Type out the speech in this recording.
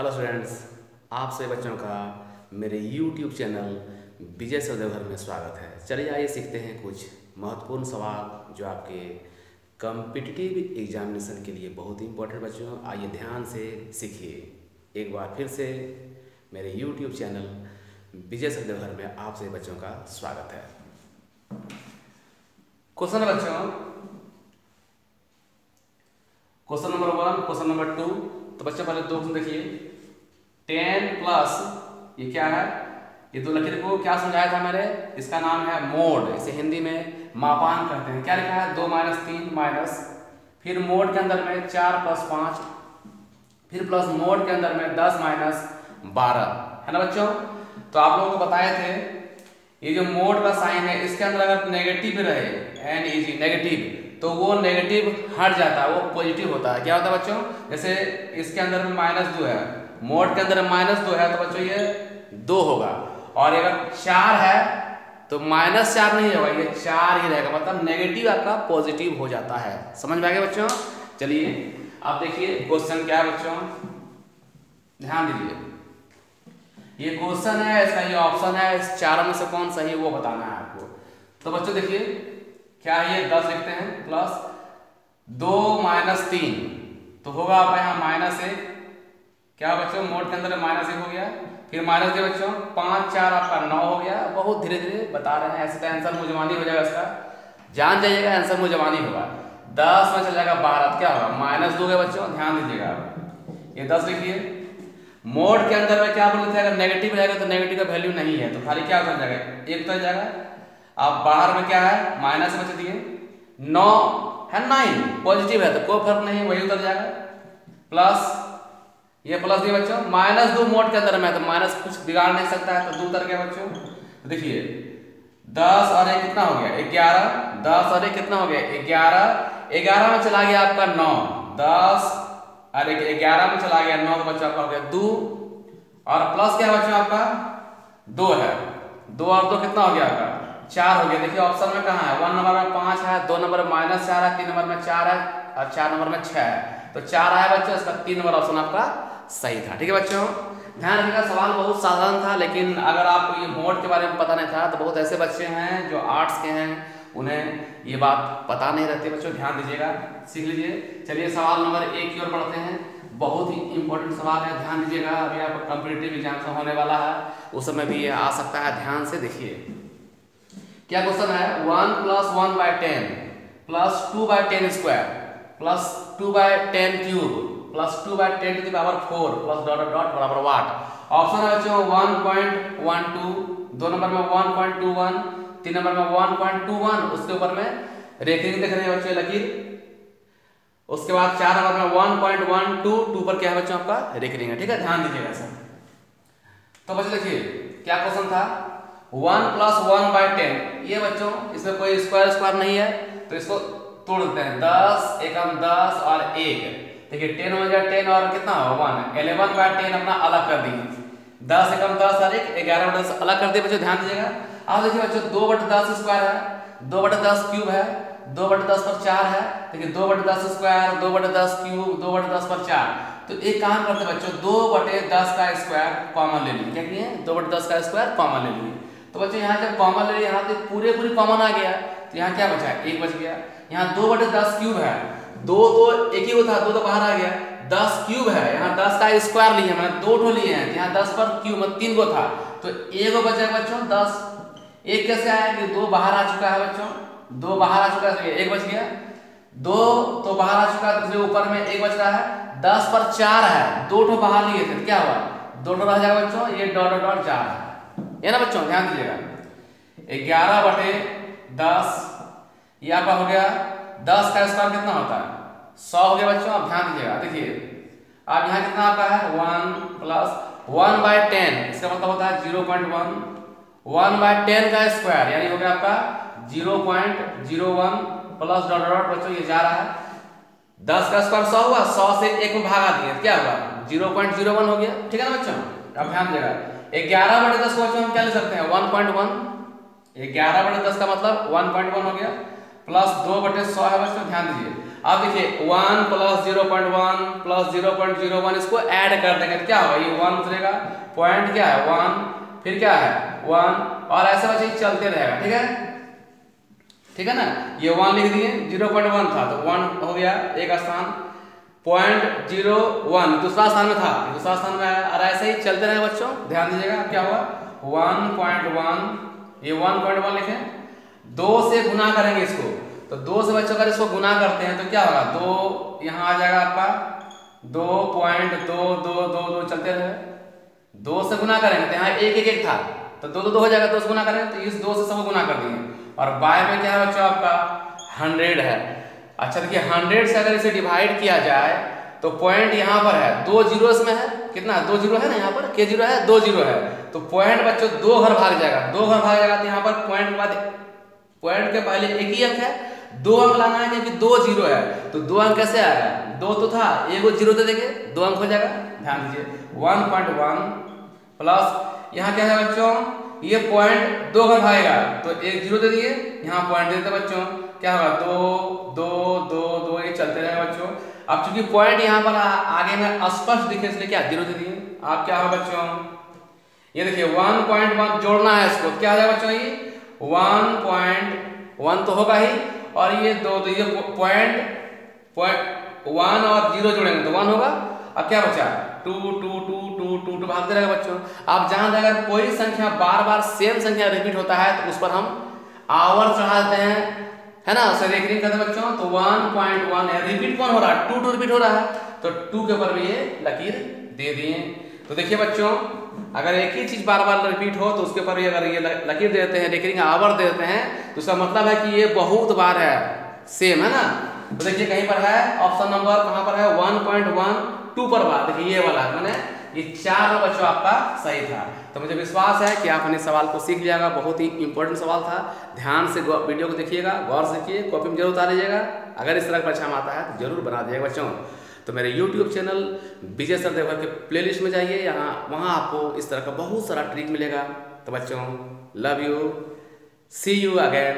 Hello students, आप सभी बच्चों का मेरे YouTube चैनल विजय सौदेवघर में स्वागत है। चलिए आइए सीखते हैं कुछ महत्वपूर्ण सवाल जो आपके कॉम्पिटिटिव एग्जामिनेशन के लिए बहुत ही इम्पोर्टेंट। बच्चों आइए ध्यान से सीखिए। एक बार फिर से मेरे YouTube चैनल विजय सौदेवघर में आप सभी बच्चों का स्वागत है। क्वेश्चन बच्चों, क्वेश्चन नंबर 1, क्वेश्चन नंबर 2। तो बच्चों पहले दो क्वेश्चन देखिए। 10 प्लस ये क्या है, ये दो लकीर को क्या समझाया था मैंने, इसका नाम है मोड। इसे हिंदी में मापांक कहते हैं। क्या लिखा है, 2 - 3 माइनस, फिर मोड के अंदर में 4 + 5, फिर प्लस मोड के अंदर में 10 - 12 है ना बच्चों। तो आप लोगों को बताए थे ये जो मोड का साइन है इसके अंदर अगर नेगेटिव रहे NEG नेगेटिव, तो वो नेगेटिव हट जाता है, वो पॉजिटिव होता है। क्या होता है बच्चों, जैसे इसके अंदर में -2 है, मोड के अंदर -2 है, तो बच्चों ये 2 होगा। और अगर 4 है तो -4 नहीं होगा, ये 4 ही रहेगा, मतलब नेगेटिव आपका पॉजिटिव हो जाता है। समझ में आ गया बच्चों। चलिए अब देखिए क्वेश्चन क्या है बच्चों, ध्यान दीजिए। ये क्वेश्चन है, इसका ये ऑप्शन है, इस चारों में से कौन सही वो बताना है आपको। तो बच्चों देखिए क्या है, ये 10 लिखते हैं प्लस 2 - 3 तो होगा आपका यहाँ -1। क्या बच्चों, मोड के अंदर -1 हो गया, फिर माइनस के बच्चों 5 4 आपका 9 हो गया। बहुत धीरे धीरे बता रहे हैं, ऐसे तो आंसर मुंह जबानी हो जाएगा, इसका जान जाइएगा, आंसर मुंह जबानी होगा। 10 में चल जाएगा 12, क्या होगा -2 है बच्चों, ध्यान दीजिएगा। ये 10 लिखिए। मोड के अंदर में क्या बोलते थे, अगर नेगेटिव रहेगा तो नेगेटिव का वैल्यू नहीं है तो खाली क्या उतर जाएगा, 1 उतर जाएगा। अब बाहर में क्या है, माइनस बच दिए, 9 है 9 पॉजिटिव है तो कोई फर्क नहीं, वही उतर जाएगा। प्लस ये प्लस दिए बच्चों, -2 मोड के अंदर में तो माइनस कुछ बिगाड़ नहीं सकता है, तो 2 उतर गया बच्चों। तो देखिए 10 और 1 कितना हो गया, 11। 10 और 1 कितना हो गया, 11। 11 में चला गया आपका 9, 10 और 11 में चला गया 9, तो बच्चों आपका हो गया 2। और प्लस क्या है बच्चों आपका 2 है, 2 और 2 कितना हो गया आपका 4 हो गया। देखिए ऑप्शन में कहाँ है, 1 नंबर में 5 है, 2 नंबर में -4 है, 3 नंबर में 4 है और 4 नंबर में 6 है। तो 4 आया बच्चों, इसका 3 नंबर ऑप्शन आपका सही था। ठीक है बच्चों, ध्यान रखिएगा। सवाल बहुत साधारण था, लेकिन अगर आपको ये मोड के बारे में पता नहीं था तो बहुत ऐसे बच्चे हैं जो आर्ट्स के हैं, उन्हें ये बात पता नहीं रहती। बच्चों ध्यान दीजिएगा, सीख लीजिए। चलिए सवाल नंबर 1 की ओर बढ़ते हैं। बहुत ही इंपॉर्टेंट सवाल है, ध्यान दीजिएगा। अभी आपका कॉम्पिटिटिव एग्जाम होने वाला है, उस समय भी ये आ सकता है, ध्यान से देखिए। क्या क्वेश्चन है, 1 + 1/10 प्लस 2/10² प्लस 2/10³ प्लस 2/10⁴ प्लस ... बराबर वाट। ऑप्शन है बच्चों 1.12, 2 नंबर में 1.21, 3 नंबर में 1.21, उसके ऊपर में रेखिंग देख रहे हैं बच्चों लकीर। उसके बाद 4 नंबर में 1.12, 2 पर क्या है बच्चों आपका रेखिंग है। ठीक है, ध्यान दीजिएगा सर। तो बच्चों देखिए क्या क्वेश्चन था, 1 + 1/10। ये बच्चों इसमें कोई स्क्वायर नहीं है तो इसको तोड़ देते हैं, 10 एकम 10 और 1। देखिए 10 हो जाए 10 और कितना हो 1, 11/10 अपना अलग कर दिए, 10 एकम 10 और 1 11/10 अलग कर दिए बच्चों, ध्यान दीजिएगा। अब देखिए बच्चों 2/10 स्क्वायर है, 2/10 क्यूब है, 2/10 पर 4 है। देखिए 2/10 स्क्वायर, 2/10 क्यूब, 2/10 पर 4। तो एक काम करते हैं बच्चों, 2/10 का स्क्वायर कॉमन ले लीजिए। क्या किए, 2/10 का स्क्वायर कॉमन ले लीजिए। तो बच्चों यहाँ जब कॉमन ले लिए, यहाँ से पूरी कॉमन आ गया, तो यहाँ क्या बचा, 1 बच गया। यहाँ 2/10 क्यूब है, 2 तो एक ही था, 2 तो बाहर आ गया। 10 क्यूब है, यहाँ 10 का स्क्वायर लिए, मैंने 2 ठो लिए हैं, यहाँ 10 पर क्यूब मतलब 3 गो था, तो 1 बचा बच्चों 10। 1 कैसे आया कि 2 बाहर आ चुका है बच्चों, 2 बाहर आ चुका है तो 1 बच गया। 2 तो बाहर आ चुका है, तो ऊपर में 1 बच रहा है। 10 पर 4 है, 2 ठो बाहर लिए थे, क्या हुआ 2 ठो रह जाएगा बच्चों, ये ... 4 है ना बच्चों, ध्यान दीजिएगा। 11/10 ये आपका हो गया, 10 का स्क्वायर कितना होता है 100 हो गया बच्चों। अब ध्यान दीजिएगा, देखिए अब यहाँ कितना आपका है 1 + 1/10, इसका मतलब होता है 0.1, 1/10 का स्क्वायर यानी हो गया आपका 0.01 प्लस ... बच्चों ये जा रहा है, 10 का स्क्वायर 100 हुआ, 100 से 1 में भागा दिए, क्या हुआ 0.01 हो गया। ठीक है ना बच्चों, अब ध्यान दीजिएगा। 11/10 को बच्चों हम क्या ले सकते हैं 1.1, 11/10 का मतलब 1.1 हो गया, प्लस 2/100 है बच्चों, ध्यान दीजिए। अब देखिए 1 प्लस 0.1 प्लस 0.01 इसको ऐड कर देंगे तो क्या होगा, ये 1 उतरेगा, पॉइंट क्या है 1, फिर क्या है 1, और ऐसे वैसे ही चलते रहेगा। ठीक है, ठीक है ना। ये 1 लिख दिए, 0.1 था तो 1 हो गया एक स्थान, 0.01 दूसरा स्थान में था, दूसरा स्थान में आया, और ऐसे ही चलते रहेगा बच्चों। ध्यान दीजिएगा क्या हुआ 1.1, ये 1.1 लिखे, 2 से गुना करेंगे इसको, तो 2 से बच्चों अगर इसको गुना करते हैं तो क्या होगा, 2 यहाँ आ जाएगा आपका 2.22222 चलते रहे, 2 से गुना करेंगे तो यहाँ 1 था तो 2 हो जाएगा, 2 से गुना करेंगे तो इस 2 से सब गुना कर देंगे, और बाय में क्या है बच्चों आपका 100 है। अच्छा देखिए 100 से अगर इसे डिवाइड किया जाए तो पॉइंट यहाँ पर है, 2 जीरो इसमें है, कितना 2 जीरो है ना, यहाँ पर के जीरो है, 2 जीरो है, तो पॉइंट बच्चों 2 घर भाग जाएगा, 2 घर भाग जाएगा तो यहाँ पर पॉइंट के बाद पॉइंट के पहले एक ही अंक है, 2 अंक लाना है क्योंकि 2 जीरो है, तो 2 अंक कैसे आएगा, 2 तो था, एक जीरो दे देंगे 2 अंक हो जाएगा। ध्यान दीजिए 1.1 प्लस यहाँ क्या है बच्चों, ये पॉइंट 2 घर भागेगा तो एक जीरो दे दिए, यहाँ पॉइंट देते बच्चों, क्या होगा 2 2 2 2, ये चलते रहेगा बच्चों। अब चूंकि पॉइंट यहाँ पर आगे में स्पष्ट दिखे इसलिए क्या जीरो दे दिए। आप क्या होगा बच्चों, ये देखिए 1.1 जोड़ना है इसको, क्या आ जाएगा बच्चों, ये 1.1 तो होगा ही, और ये 2 तो ये पॉइंट 1 और 0 जोड़ेंगे तो 1 होगा। अब क्या बचा 2 2 2 2 2 2 भागते रहेगा बच्चों। अब जहां अगर कोई संख्या बार बार सेम संख्या रिपीट होता है तो उस पर हम आवर चढ़ा देते हैं, है ना, उसे रेकरिंग करते हैं बच्चों। तो 1.1 है, रिपीट कौन हो रहा है, 2 रिपीट हो रहा है, तो 2 के ऊपर भी ये लकीर दे दिए। तो देखिए बच्चों अगर एक ही चीज बार बार रिपीट हो तो उसके ऊपर भी अगर ये लकीर देते हैं, रेकरिंग आवर देते हैं, तो उसका मतलब है कि ये बहुत बार है, सेम है ना। तो देखिए कहीं पर है ऑप्शन नंबर कहां पर है 1.12 पर बार, देखिए ये वाला मैंने ये 4 बच्चों आपका सही था। तो मुझे विश्वास है कि आपने इस सवाल को सीख लियागा, बहुत ही इंपॉर्टेंट सवाल था। ध्यान से वीडियो को देखिएगा, गौर से देखिए, कॉपी में जरूर उतार लीजिएगा। अगर इस तरह का परीक्षा में आता है तो जरूर बना दीजिएगा बच्चों। तो मेरे YouTube चैनल विजय सर देवघर के प्लेलिस्ट में जाइए, वहाँ आपको इस तरह का बहुत सारा ट्रिक मिलेगा। तो बच्चों love you, see you again.